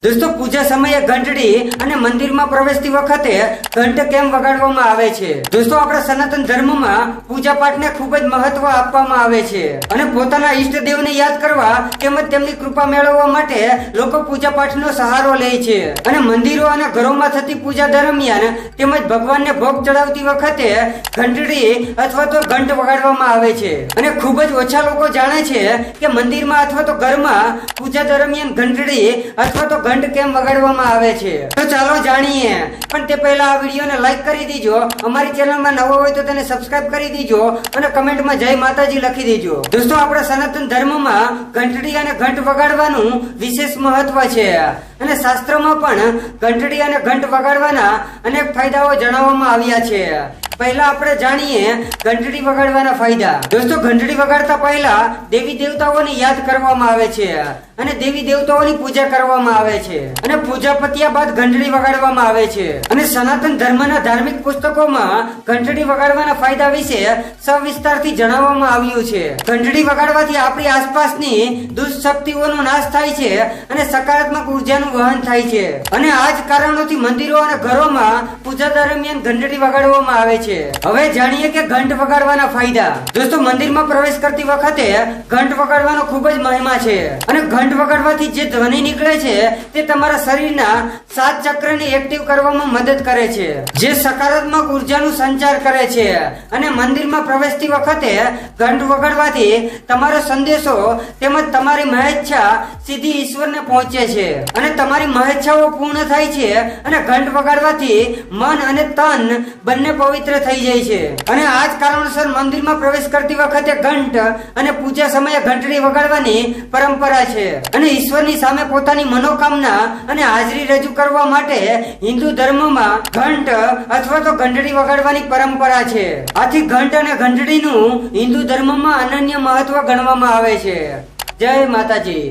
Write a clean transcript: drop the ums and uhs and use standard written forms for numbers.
दोस्तों पूजा समये घंटड़ी અને મંદિરમાં પ્રવેશતી વખતે ઘંટ કેમ વગાડવામાં આવે છે? દોસ્તો આપણા સનાતન ધર્મમાં પૂજા પાઠને ખૂબ જ મહત્વ આપવામાં આવે છે અને પોતાના ઈષ્ટદેવને યાદ કરવા તેમજ તેમની કૃપા મેળવવા માટે લોકો પૂજા પાઠનો સહારો લે છે અને મંદિરો અને ઘરોમાં થતી પૂજા દરમિયાન તેમજ ભગવાનને ભોગ ચડાવતી વખતે ઘંટડી અથવા તો ઘંટ વગાડવામાં આવે છે અને ખૂબ જ ઓછા લોકો જાણે છે કે મંદિરમાં અથવા તો ઘરમાં પૂજા દરમિયાન ઘંટડી અથવા તો ઘંટ કેમ વગાડવામાં આવે છે. તો ચાલો જાણીએ. પણ તે પહેલા આ વિડીયોને લાઈક કરી દીજો, અમારી ચેનલમાં નવો હોય તો તેને સબસ્ક્રાઇબ કરી દીજો અને કમેન્ટમાં જય માતાજી લખી દેજો. દોસ્તો આપણા સનાતન ધર્મમાં ઘંટડી અને ઘંટ વગાડવાનું વિશેષ મહત્વ છે અને શાસ્ત્રમાં પણ ઘંટડી અને ઘંટ વગાડવાના અનેક ફાયદાઓ જણાવવામાં આવ્યા છે. પહેલા આપણે જાણીએ ઘંટડી વગાડવાના ફાયદા. દોસ્તો ઘંટડી વગાડતા પહેલા દેવી દેવતાઓને યાદ કરવામાં આવે છે અને દેવી દેવતાઓની પૂજા કરવામાં આવે છે અને પૂજા પત્યા બાદ ઘંટડી વગાડવામાં આવે છે અને સનાતન ધર્મના ધાર્મિક પુસ્તકોમાં ઘંટડી વગાડવાના ફાયદા વિશે સવિસ્તારથી જણાવવામાં આવ્યું છે. ઘંટડી વગાડવાથી આપણી આસપાસની દુષ્ટ શક્તિઓનો નાશ થાય છે અને સકારાત્મક ઉર્જાનું વહન થાય છે અને આ જ કારણોથી મંદિરો અને ઘરોમાં પૂજા દરમિયાન ઘંટડી વગાડવામાં આવે છે. હવે જાણીએ કે ઘંટ વગાડવાના ફાયદા. દોસ્તો મંદિરમાં પ્રવેશ કરતી વખતે ઘંટ વગાડવાનો ખૂબ જ મહિમા છે અને ઘંટ વગાડવાથી જે ધ્વનિ નીકળે છે તે તમારા શરીરના 7 ચક્રને એક્ટિવ કરવામાં મદદ કરે છે, જે સકારાત્મક ઉર્જાનું સંચાર કરે છે અને મંદિરમાં પ્રવેશતી વખતે ઘંટ વગાડવાથી તમારો સંદેશો તેમજ તમારી મહેચ્છા સીધી ઈશ્વરને પહોંચે છે અને તમારી મહેચ્છાઓ પૂર્ણ થાય છે અને ઘંટ વગાડવાથી મન અને તન બંને પવિત્ર થઈ જાય છે અને આ જ કારણોસર મંદિરમાં પ્રવેશ કરતી વખતે ઘંટ અને પૂજા સમયે ઘંટડી વગાડવાની પરંપરા છે અને ઈશ્વરની સામે પોતાની મનોકામના અને હાજરી રજૂ કરવા માટે હિન્દુ ધર્મમાં ઘંટ અથવા તો ઘંટડી વગાડવાની પરંપરા છે. આથી ઘંટ અને ઘંટડીનું હિન્દુ ધર્મમાં અનન્ય મહત્વ ગણવામાં આવે છે. જય માતાજી.